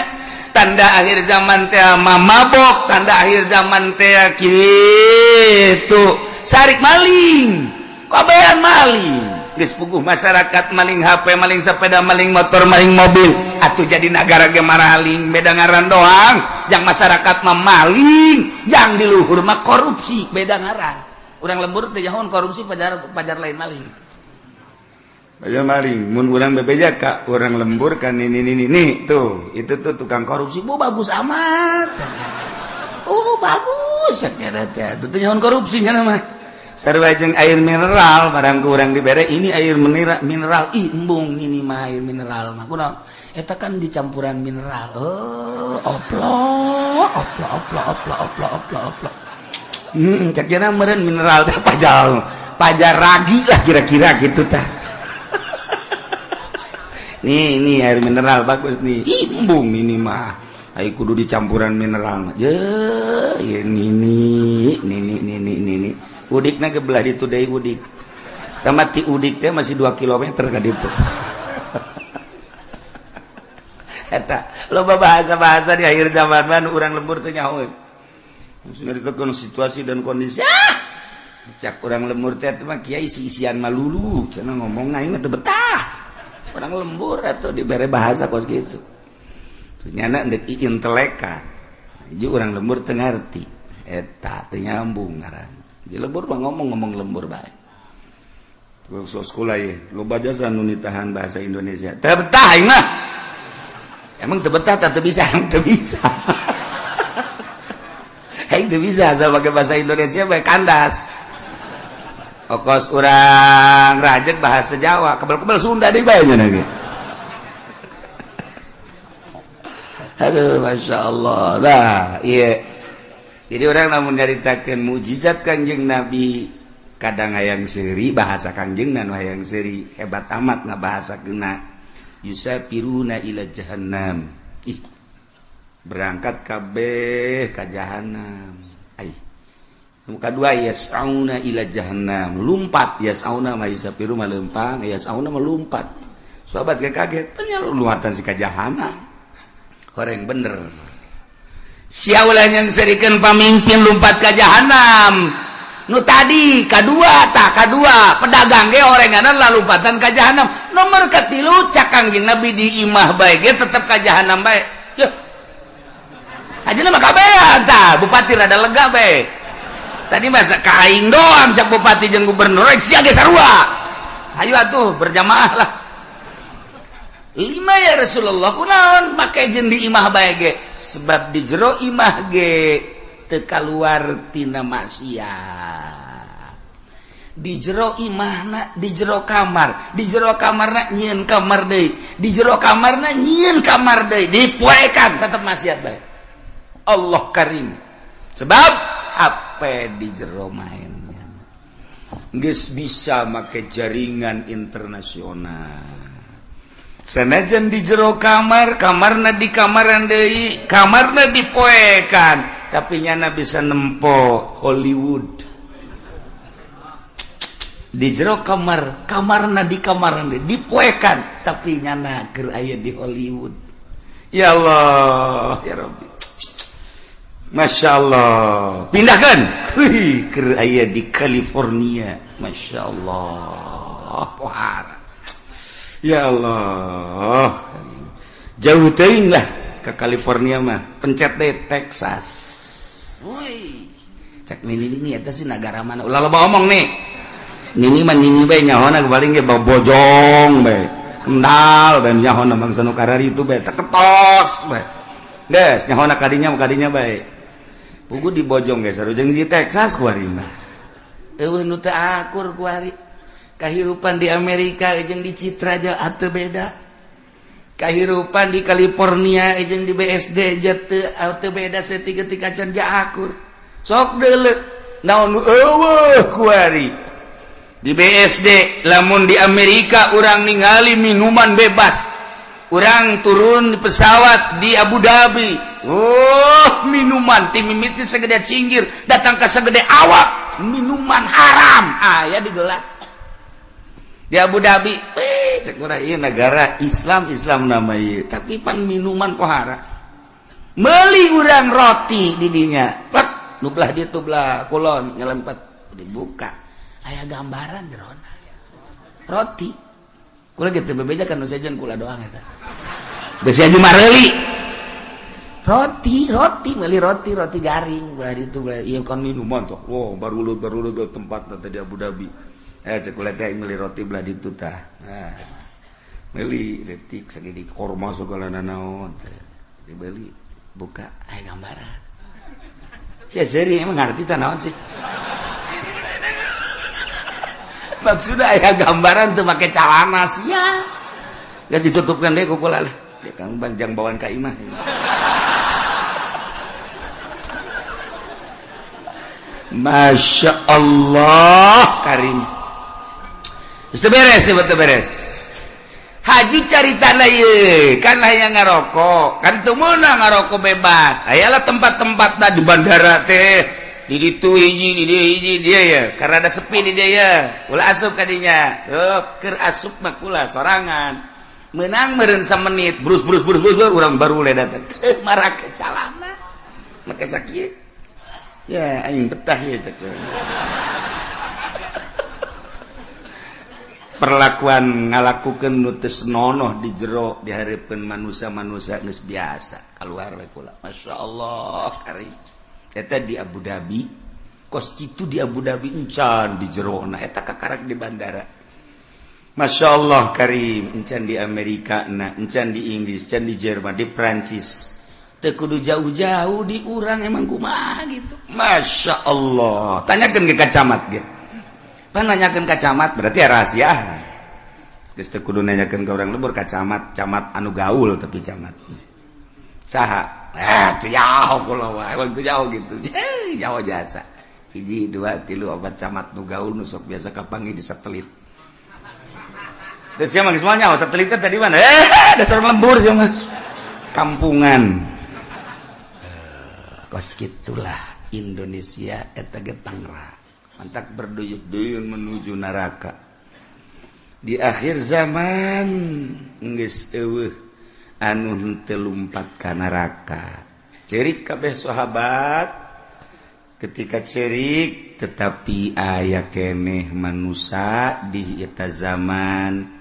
tanda akhir zaman teh mabok tanda akhir zaman teh kitu sarik maling kabehan maling geus puguh masyarakat maling HP maling sepeda maling motor maling mobil atuh jadi negara ge maraling beda ngaran doang jang masyarakat mah maling jang di luhur mah korupsi beda ngaran urang lembur teh nyahoan korupsi pajar lain maling aja maling, mun urang bebeja kak orang lembur kan ini tuh itu tuh tukang korupsi, bagus amat, bagus. itu nyaon korupsinya nama sarua jeung air mineral barang kurang dibere ini air mineral embung ini mah air mineral mah kunaon eta kan dicampuran mineral oplok cek jana meureun mineral teh pajar ragi lah kira-kira gitu tah nih air mineral bagus nih embung ini mah ayo kudu dicampuran mineral je ini udikna gebelah ditu deui udik tamati udik teh masih 2 km ka ditu eta loba bahasa-bahasa di akhir zaman mah urang lembur teh nyaho maksudnya ditekan situasi dan kondisi cak urang lembur teh mah kiai isi-isian malulu cenah ngomong aing mah teu betah urang lembur atuh dibere bahasa kos gitu nyana ndek inteleka jadi orang lembur teu ngarti eta teu nyambung ngaran di lembur mah ngomong lembur bae so sekolah ye loba jasa nu nitahan bahasa Indonesia teu betah aing mah emang teu betah teu bisa aing teu bisa asal pakai bahasa Indonesia bae kandas okos urang rajek bahasa Jawa kebal-kebal Sunda deui bae nya ge. Aduh, Masya Allah. Nah, iya. Jadi orang namun nyaritakeun mujizat Kangjeng Nabi kadang hayang seuri bahasa Kangjeng nan hayang seuri hebat amat ngabahasakeunna yusafiruna ila jahannam. Ih. Berangkat kabeh ka jahanam. Ai. Muka dua yas'auna ila jahannam. Lumpat yas'auna mah yusafiru mah leumpang, yas'auna mah lumpat. Sahabat kaget, penyaluatan si ka jahanam. Orang bener siaulah yang serikeun pamimpin lumpat ka jahanam nu tadi kadua pedagang ge orangana lalumpatan ka jahanam nomor katilu cak Kangjeng Nabi di imah bae ge tetep ka jahanam bae yeuh ajeuna mah kabehan tah bupati rada lega bae tadi masa ka aing doang cak bupati jeung gubernur sia ge sarua ayo atuh berjamaah lah 5 ya Rasulullah kunaon make jeung di imah bae ge sebab di jero imah ge teu kaluar tina maksiat di jero imahna di jero kamarna nyieun kamar deui di jero kamarna nyieun kamar deui dipoekan tetep maksiat bae Allah Karim sebab apa di jero mainnya geus bisa make jaringan internasional sanajan di jero kamarna di kamaran deui kamarna dipoekan tapi nyana bisa nempo Hollywood di jero kamarna di kamaran deui dipoekan tapi nyana keur aya di Hollywood ya Allah ya Rabbi Masya Allah pindahkan keur aya di California Masya Allah pohara ya Allah jauh teuing lah ke California mah pencet deh Texas woi cek nini eta sih negara mana ulah loba omong nih nini mah nini bae nyahona paling ge bojong bae kendal bae nyahona bangsa nu karari itu bae teketos bae geus nyahona kadinya bae pugu di bojong geus sareng di Texas kuari mah eueuh nu teu akur kuari kahirupan di Amerika jeung di Citra aja atuh beda kahirupan di California jeung di BSD atuh beda setika can akur sok deuleu naon nu eueuh kuari di BSD lamun di Amerika urang ningali minuman bebas urang turun di pesawat di Abu Dhabi minuman ti mimiti segede cinggir datang ke segede awak minuman haram aya digelar di Abu Dhabi, cek urang ieu negara Islam nama ieu, tapi pan minuman pohara. Meuli urang roti di dinya, plek, nu belah ditu belah kulon nyelempet dibuka. Aya gambaran jerona. Roti. Kula kitu bebejakan nu sejen kula doang eta. Besi aja mareuli. Roti, meuli roti garing belah ditu belah ieu kan minuman toh. Wow, barulut tempat tadi di Abu Dhabi. Cek ulah teh meuli roti belah ditu tah. Nah. Meuli detik sagede korma segala naon teh. Dibeli buka aya gambaran. Saya seri emang ngerti tanawan sih. Sudah aya gambaran tuh pakai celana sih ya. Geus ditutupkan deh kukula lah. Dia kan banjang bawaan ka imah. Masya Allah Karim. Itu beres, itu beres. Haji carita ye, kan hanya ngarokok, kan tumuna ngarokok bebas. Ayalah tempat-tempat dah di bandara teh. Di ditu hiji dia ya, karena ada sepi di dia ya. Ulah asup kadinya. Keur asup mah kula sorangan. Menang meureun menit, brus urang baru le datang. Marah ke calana. Make sakieu. Ya, aing betah ya cek. Perlakuan ngalakukeun nu teu senonoh di jero dihareupeun manusia-manusia geus biasa. Kaluar we kula. Masyaallah karim. Eta di Abu Dhabi, kos kitu di Abu Dhabi encan di jerona eta kakarak di bandara. Masya Allah karim, encan di Amerika, encan di Inggris, encan di Jerman, di Prancis. Teu kudu jauh-jauh di urang emang kumaha gitu. Masya Allah. Tanyakeun ke kacamat ge. Nanyakeun kacamat berarti rahasia. Geus teu kudu nanyakeun ka urang lembur kacamat, camat anu gaul tapi camat. Saha? Teu jauh kula wae, teu jauh gitu. Jauh jasa. 1 2 3 4 camat nu gaul nu sok biasa kapanggih di satelit. Terus siapa semuanya satelitnya tadi mana? Dasar lembur sih mah. Kampungan. Kos gitulah Indonesia eta ge Tangerang. Mantak berduyun-duyun menuju neraka. Di akhir zaman geus eueuh anu henteu lumpat ka neraka. Cerik kabeh sahabat ketika cerik tetapi aya keneh manusia di eta zaman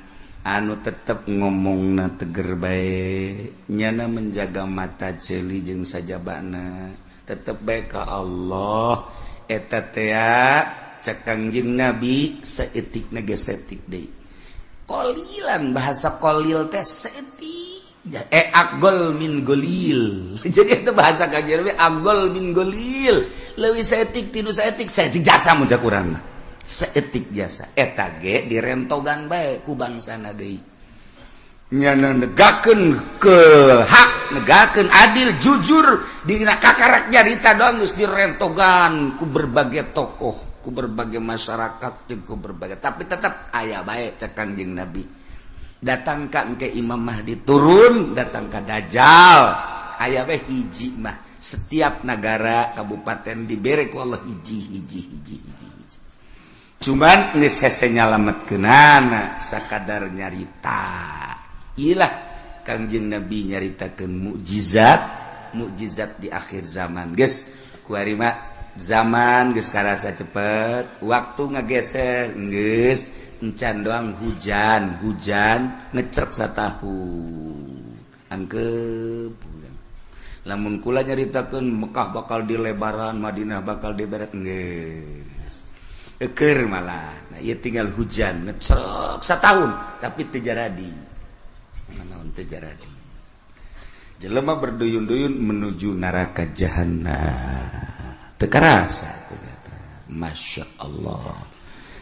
anu tetep ngomongna teger bae nyana menjaga mata ceuli jeung sajabana tetep bae ka Allah eta teh cek Kangjeng Nabi saeutikna ge saeutik deui qolilan bahasa qolil teh saeutik agol min golil. Jadi itu bahasa Kangjeng Nabi agol min golil. Leuwih saeutik tinu saeutik jasa mun cak urang mah. Saeutik jasa eta ge direntogan bae ku bangsana deui. Nyana negakeun ke hak, negakeun adil, jujur dina kakarak nyarita doang geus direntogan ku berbagai tokoh, ku berbagai masyarakat, ku berbagai tapi tetap aya bae cak Kangjeng Nabi. Datang ka engke Imam Mahdi turun, datang ka Dajjal aya bae hiji mah setiap negara kabupaten dibere ku Allah hiji. Cuman geus hese nyalametkeunana sakadar nyarita. Iyalah Kangjeng Nabi nyaritakeun mukjizat di akhir zaman. Geus kuari mah zaman geus karasa cepet, waktu ngageser geus encan doang hujan ngecrek satahu angkep lamun kula nyaritakeun Mekah bakal dilebaran, Madinah bakal diberet geus eukeur malah. Nah ieu tinggal hujan ngecrek satahun tapi teu jaradi. Naon teu jaradi. Jelema berduyun-duyun menuju neraka jahanam. Teu karasa Masya Allah.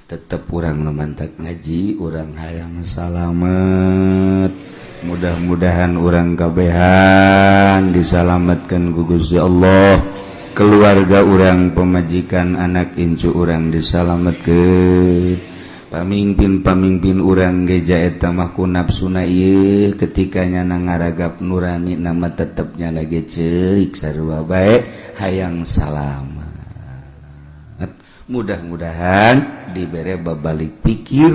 Tetap orang memantak ngaji, orang hayang salamet. Mudah-mudahan orang kabehan disalamatkan ku Gusti Allah. Keluarga orang, pemajikan, anak incu orang disalamatkeun. Pamimpin orang geja eta mah ku nafsuna ieu ketika nyana ngaragap nurani nama tetepnya lagi ceurik sarua bae hayang salamet. Mudah-mudahan dibere babalik pikir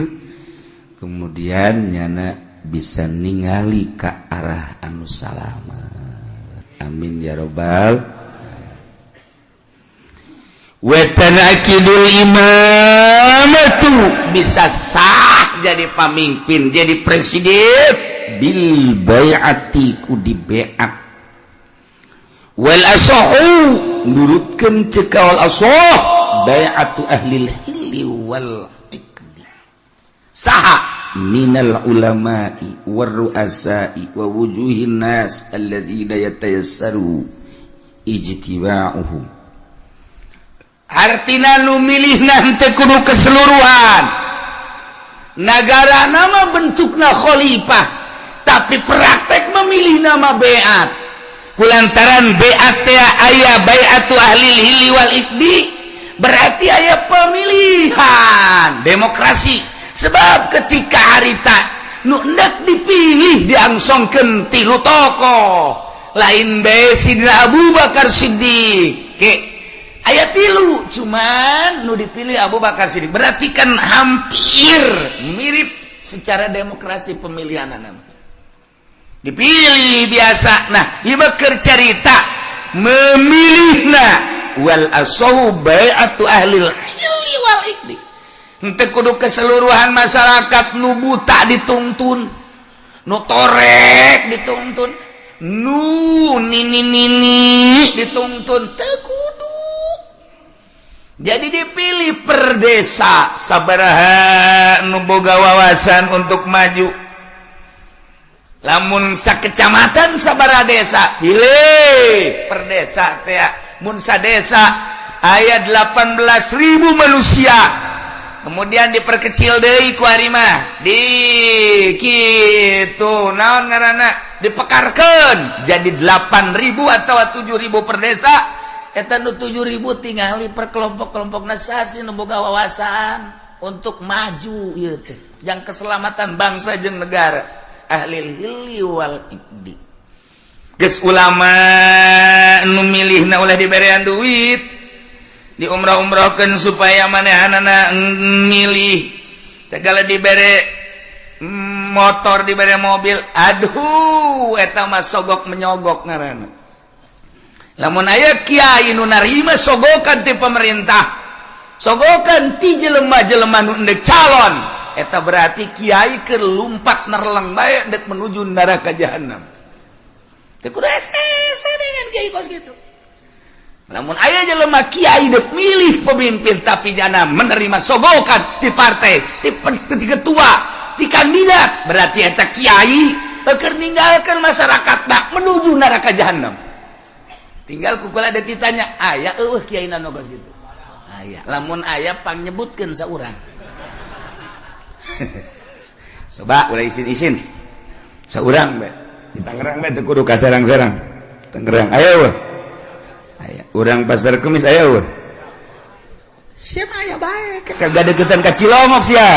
kemudian nyana bisa ningali ka arah anu salamet. Amin ya rabbal. Wa tanakidul imamatu bisa sah jadi pamimpin, jadi presiden bil bai'ati ku di bai'at. Wal asahu nurutkeun cekawal asah bai'atu ahlil hilli wal iqdi. Saha minal ulama'i war ru'asa'i wa wujuhin nas alladzina yatayassaru ijtiba'uhum artina nu milih nanti kudu keseluruhan negara nama bentukna khalifah tapi praktek memilih nama beat kulantaran beat teh aya baiatu ahli hilli wal iqdi berarti aya pemilihan demokrasi sebab ketika harita nu hendak dipilih diangsongkeun tilu tokoh lain bae Sidina Abu Bakar Siddiq ayat tilu cuman nu dipilih Abu Bakar Siddiq berarti kan hampir mirip secara demokrasi pemilihan nama dipilih biasa nah ieu keur cerita memilihna wal asahu bai'atu ahlil hilli wal iqdi henteu kudu keseluruhan masyarakat nu buta dituntun nu torek dituntun nu nini dituntun teu kudu jadi dipilih per desa sabaraha nu boga wawasan untuk maju lamun sakecamatan sabaraha desa pilih per desa teh mun sadesa aya 18.000 manusia kemudian diperkecil deui ku ari mah di kitu naon ngaranna dipekarkeun jadi 8.000 atau 7.000 per desa eta nu 7.000 tingali per kelompok-kelompokna sasi nu boga wawasan untuk maju ieu teh jang keselamatan bangsa jeung negara ahli hilli wal iqdi geus ulama nu milihna ulah diberean duit di umrah-umrahkeun supaya manehanana milih tegala dibere motor dibere mobil aduh eta mah sogok menyogok ngaranna lamun aya kiai nu narima sogokan ti pemerintah sogokan ti jelema-jelema nu endek calon eta berarti kiai keur lumpat nerleng bae dek menuju neraka jahanam teu kudu ese dengan kiai kos gitu namun aya jelema kiai dek milih pemimpin tapi jana menerima sogokan di partai di ketua di kandidat berarti eta kiai keur ninggalkeun masyarakat dak menuju neraka jahanam tinggal kukula ada ditanya aya eueuh kiai nu kos gitu aya lamun aya pang nyebutkeun saurang coba ulah isin-isin saurang bae di Tangerang bae teu kudu ka sarang-sarang Tangerang aya weh aya urang pasar Kemis aya weh sia mah aya bae kagak deketan ka Cilongok sia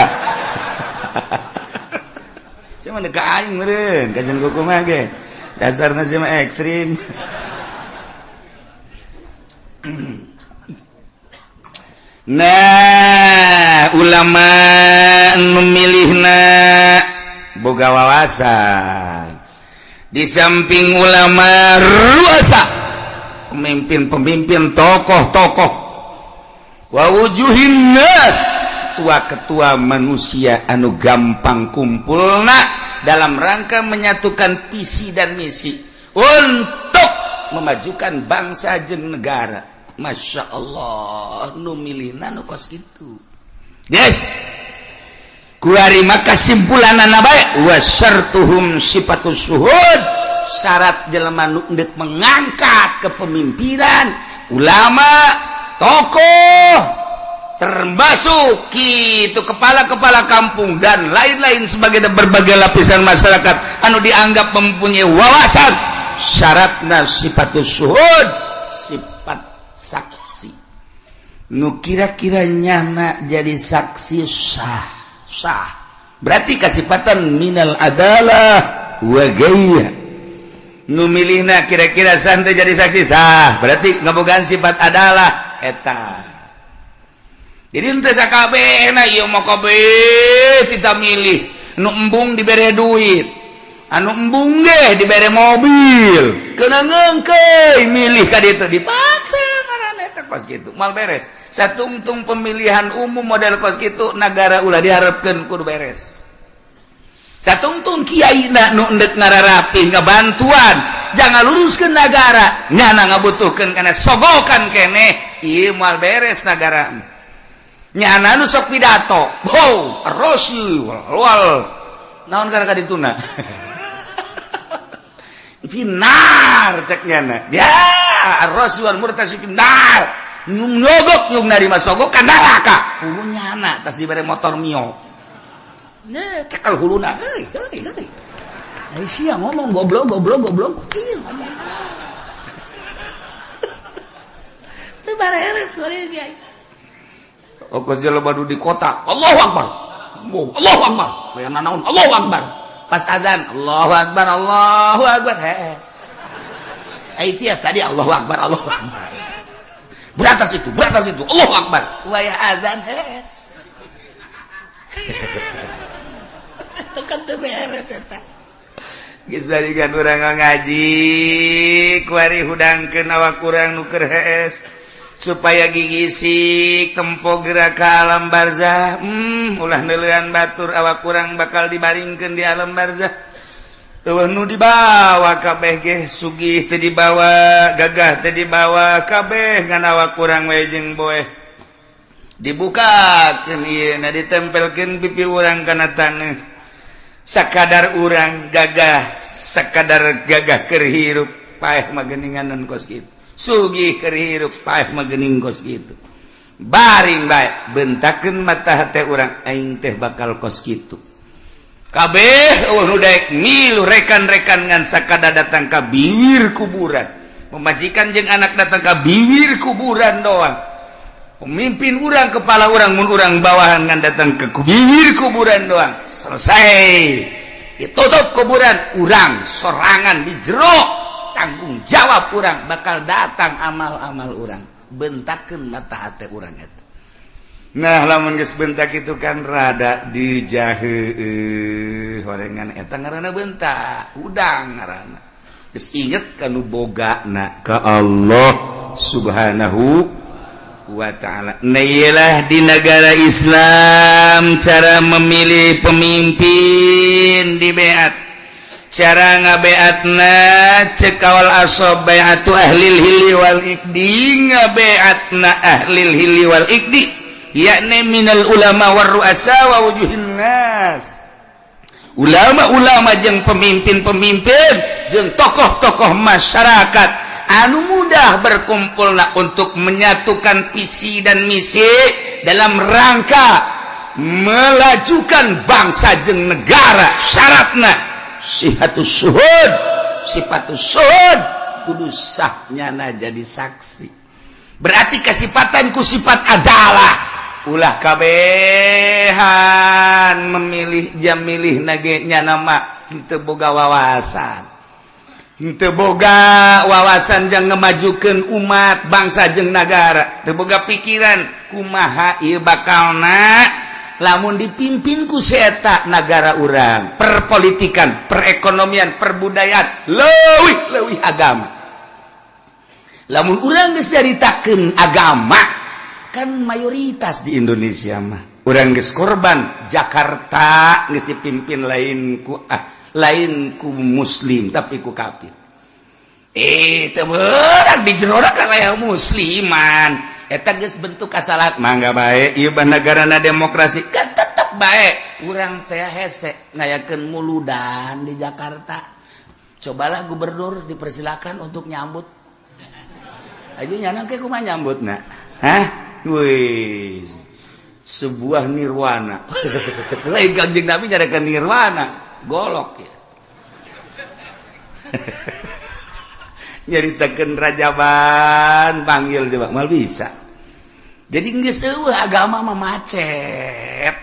sia mah deuk ka aing meureun kajen kuku mah ge dasarna sia mah ekstrim nah ulama memilihna boga wawasan di samping ulama ruasa pemimpin-pemimpin tokoh-tokoh wa wujuhin nas tua-ketua manusia anu gampang kumpulna dalam rangka menyatukan visi dan misi untuk memajukan bangsa jeung negara. Masya Allah nu milihna nu kos kitu yes kuari maka simpulanana bae wa syartuhum sifatus syuhud syarat jelema nu endek mengangkat kepemimpinan ulama tokoh termasuk kitu kepala-kepala kampung dan lain-lain sebagai berbagai lapisan masyarakat anu dianggap mempunyai wawasan syaratna sifatus syuhud sifat saksi nu kira-kira nyana jadi saksi sah berarti kasifatan minal adalah wa gaya nu milihna kira-kira santai jadi saksi sah berarti ngabogaan sifat adalah eta jadi henteu sakabehna ieu mah kabeh kita milih nu embung dibere duit anu embung ge dibere mobil keuna ngeungkeuy milih ka ditu dipaksa ngaranna eta kos kitu mal beres satungtung pemilihan umum model kos kitu nagara ulah diharapkeun kudu beres satungtung kiaina nu endek ngararapih ngabantuan jangan luruskeun nagara nyana ngabutuhkeun kana sogokan keneh ieu mal beres nagara nyana nu sok pidato wow rosi wal naon gara-gara dituna finar cek nyana ya ar-rasul murtasi finar nyogok nyung narima sogok ka neraka hulunya anak tas dibere motor mio nah cekal huluna heuy sia ngomong goblok ieu ngomong teu bareres goreng kiai ongkos jalan badu di kota Allahu Akbar kayak nanaon Allahu Akbar pas azan Allahu Akbar hes tiap tadi Allahu Akbar beratas itu Allahu Akbar waya azan hes tekan teu beres eta geus balikan urang ngaji kuari hudangkeun awak urang nu keur hes supaya gigisik tempo gerak ka alam barzah ulah neulean batur awak urang bakal dibaringkeun di alam barzah eueuh nu dibawa kabeh ge sugih teu dibawa gagah teu dibawa kabeh ngan awak urang we jeung boeh dibukakeun ieu na ditempelkeun pipi urang kana taneuh sakadar urang gagah sakadar gagah keur hirup paeh mah geuninganan kos kitu sugih keur hirup paeh mah geuning kos kitu baring bae bentakeun mata hate urang aing teh bakal kos kitu kabeh nu daek ngilu rekan-rekan ngan sakada datang ka biwir kuburan pemajikan jeung anak datang ka biwir kuburan doang pemimpin urang kepala urang mun urang bawahan ngan datang ke biwir kuburan doang selesai ditutup kuburan urang sorangan di jero tanggung jawab urang bakal datang amal-amal urang bentakeun mata hate urang eta nah lamun geus bentak itu kan rada dijaheueuh horengan eta ngaranna bentak udang ngaranna geus inget kanu bogana ka Allah Subhanahu wa ta'ala. Nailah di negara Islam cara memilih pemimpin di beat cara ngabeatna cekawal asob beatu ahlil hili wal ikdi ngabeatna ahlil hili wal ikdi yakni minal ulama war ru'asa wa wujuhin nas ulama-ulama jeung pemimpin-pemimpin jeung tokoh-tokoh masyarakat anu mudah berkumpulna untuk menyatukan visi dan misi dalam rangka melajukan bangsa jeung negara. Syaratna sifatus syuhud kudu sahnyana jadi saksi. Berarti kesifatan ku sifat adalah ulah kabehan memilih jam milih nage nya nama henteu boga wawasan. Henteu boga wawasan jang ngemajukeun umat bangsa jeung nagara. Teu boga pikiran kumaha ieu bakalna lamun dipimpin ku seeta nagara urang, perpolitikan, perekonomian, perbudayaan, leuwih agama. Lamun urang geus nyaritakeun agama, kan mayoritas di Indonesia mah urang geus korban Jakarta geus dipimpin lain ku muslim tapi ku kafir. Teu beurang di jero kan aya musliman. Eta geus bentuk kasalahan mangga bae ieu bah nagarana demokrasi kan tetep bae urang teh hese ngayakeun muludan di Jakarta. Cobalah gubernur dipersilakan untuk nyambut. Ayo nyanang ke kumaha nyambutna? Hah? Wih. Sebuah nirwana. Lain Kangjeng Nabi nyarakeun nirwana, golok ya. Nyaritakeun rajaban panggil coba mal bisa. Jadi geus eueuh agama mah macet,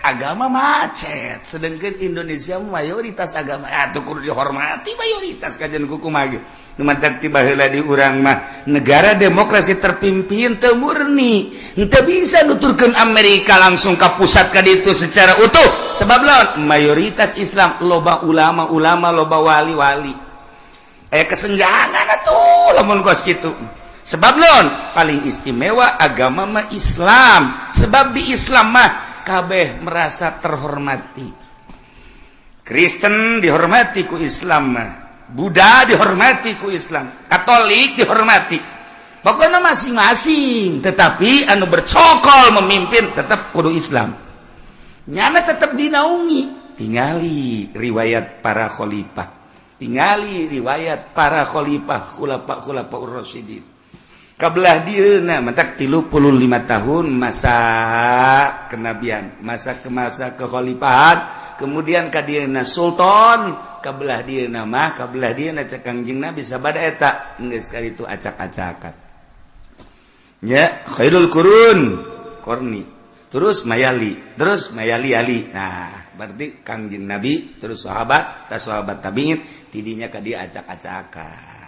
sedangkan Indonesia mayoritas agama atuh kudu dihormati mayoritas kajian kumaha ge. Nu mantak ti baheula di urang mah negara demokrasi terpimpin teu murni, henteu bisa nuturkeun Amerika langsung ka pusat ka ditu secara utuh. Sebab lawan mayoritas Islam, loba ulama-ulama, loba wali-wali. Aya kesenjangan atuh lamun kos kitu. Sebab lawan paling istimewa agama mah Islam. Sebab di Islam mah kabeh merasa terhormati. Kristen dihormati ku Islam mah. Buddha dihormati ku Islam, Katolik dihormati. Pokoknya masing-masing, tetapi anu bercokol memimpin tetap kudu Islam. Nyana tetap dinaungi. Tingali riwayat para khalifah. Tingali riwayat para khalifah khulafa ur-rasyidin. kabelah dieuna mentak 35 tahun masa kenabian, masa kekhalifahan, kemudian ka dieuna sultan, kabelah dieuna mah kabelah dieuna cek Kangjeng Nabi sabada eta geus kali itu acak-acakan. Ya, khairul qurun korni, terus mayali ali. Nah, berarti Kangjeng Nabi terus sahabat tabiin tidinya ka dia acak-acakan.